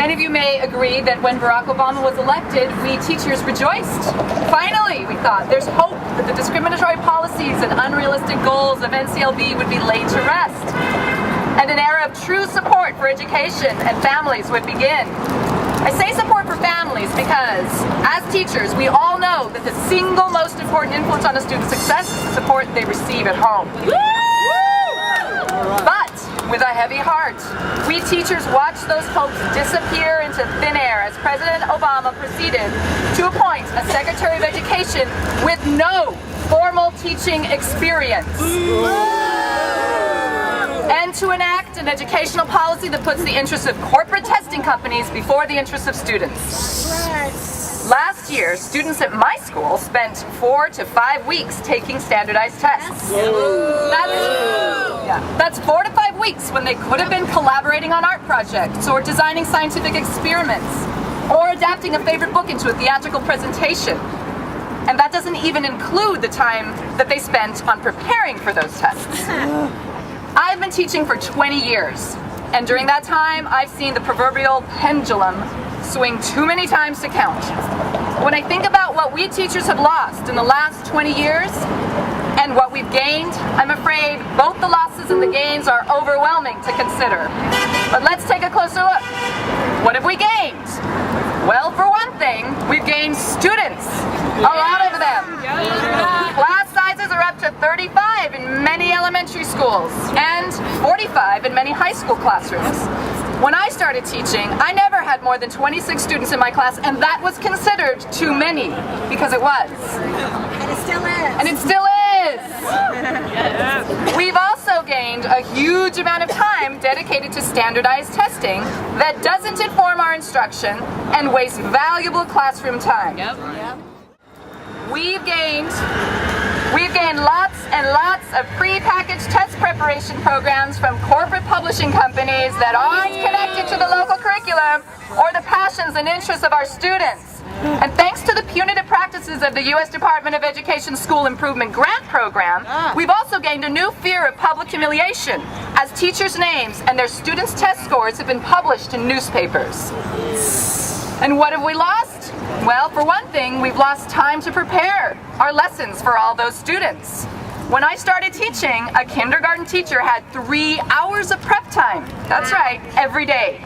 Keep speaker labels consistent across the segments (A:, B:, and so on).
A: Many of you may agree that when Barack Obama was elected, we teachers rejoiced. Finally, we thought, there's hope that the discriminatory policies and unrealistic goals of NCLB would be laid to rest, and an era of true support for education and families would begin. I say support for families because, as teachers, we all know that the single most important influence on a student's success is the support they receive at home. But, with a heavy heart, we teachers watched those hopes disappear into thin air as President Obama proceeded to appoint a Secretary of Education with no formal teaching experience. And to enact an educational policy that puts the interests of corporate testing companies before the interests of students. Last year, students at my school spent 4 to 5 weeks taking standardized tests. That's 4 to 5 weeks when they could have been collaborating on art projects or designing scientific experiments or adapting a favorite book into a theatrical presentation. And that doesn't even include the time that they spent on preparing for those tests. I've been teaching for 20 years, and during that time, I've seen the proverbial pendulum swing too many times to count. When I think about what we teachers have lost in the last 20 years and what we've gained, I'm afraid both the losses and the gains are overwhelming to consider. But let's take a closer look. What have we gained? Well, for one thing, we've gained students. A lot of them. Class sizes are up to 35 in many elementary schools and 45 in many high school classrooms. When I started teaching, I never had more than 26 students in my class, and that was considered too many, because it was.
B: And it still is.
A: And it still is. We've also gained a huge amount of time dedicated to standardized testing that doesn't inform our instruction and wastes valuable classroom time. We've gained lots and lots of pre-packaged test preparation programs from corporate publishing companies that aren't connected to the local curriculum or the passions and interests of our students. And thanks to the punitive practices of the U.S. Department of Education School Improvement Grant Program, we've also gained a new fear of public humiliation as teachers' names and their students' test scores have been published in newspapers. And what have we lost? Well, for one thing, we've lost time to prepare our lessons for all those students. When I started teaching, a kindergarten teacher had 3 hours of prep time. That's right, every day.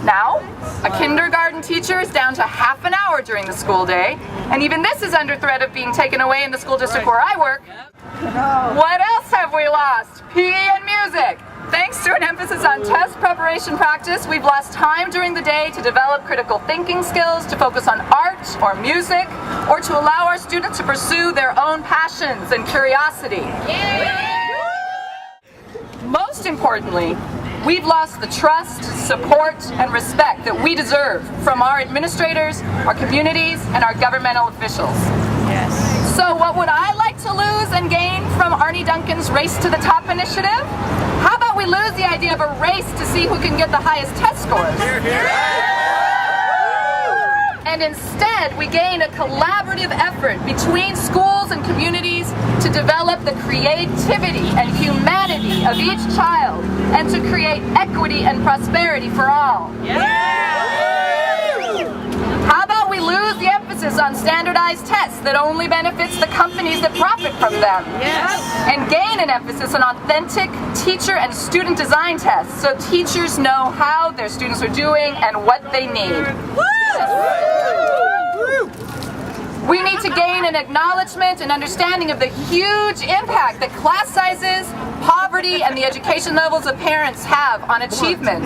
A: Now, a kindergarten teacher is down to half an hour during the school day, and even this is under threat of being taken away in the school district where I work. What else have we lost? PE and music. Thanks to an emphasis on test preparation practice, we've lost time during the day to develop critical thinking skills, to focus on art or music, or to allow our students to pursue their own passions and curiosity. Most importantly, we've lost the trust, support, and respect that we deserve from our administrators, our communities, and our governmental officials. So what would I like to lose and gain from Arnie Duncan's Race to the Top initiative? How about we lose the idea of a race to see who can get the highest test scores? And instead, we gain a collaborative effort between schools and communities to develop the creativity and humanity of each child and to create equity and prosperity for all. How about we lose the emphasis on standardized tests that only benefits the companies that profit from them? And gain an emphasis on authentic teacher and student design tests so teachers know how their students are doing and what they need. We need to gain an acknowledgement and understanding of the huge impact that class sizes, poverty, and the education levels of parents have on achievement.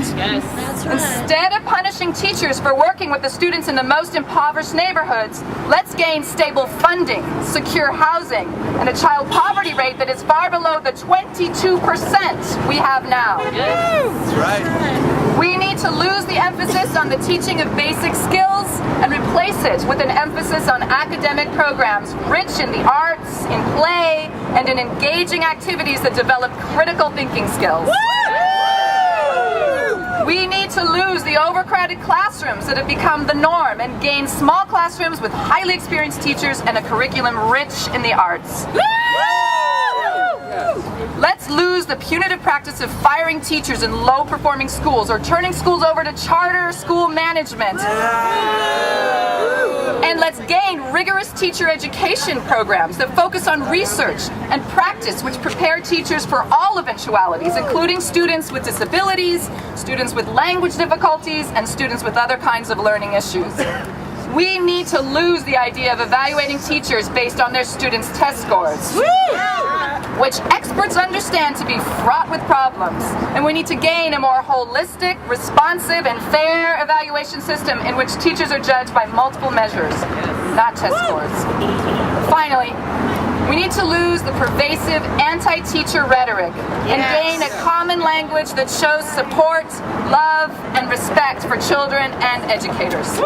A: Instead of punishing teachers for working with the students in the most impoverished neighborhoods, let's gain stable funding, secure housing, and a child poverty rate that is far below the 22% we have now.
C: That's right.
A: We need to lose the emphasis on the teaching of basic skills and replace it with an emphasis on academic programs rich in the arts, in play, and in engaging activities that develop critical thinking skills. We need to lose the overcrowded classrooms that have become the norm and gain small classrooms with highly experienced teachers and a curriculum rich in the arts. Let's Let's lose the punitive practice of firing teachers in low-performing schools or turning schools over to charter school management. And let's gain rigorous teacher education programs that focus on research and practice, which prepare teachers for all eventualities, including students with disabilities, students with language difficulties, and students with other kinds of learning issues. We need to lose the idea of evaluating teachers based on their students' test scores, which experts understand to be fraught with problems. And we need to gain a more holistic, responsive, and fair evaluation system in which teachers are judged by multiple measures, not test scores. Finally, we need to lose the pervasive anti-teacher rhetoric and gain a common language that shows support, love, and respect for children and educators.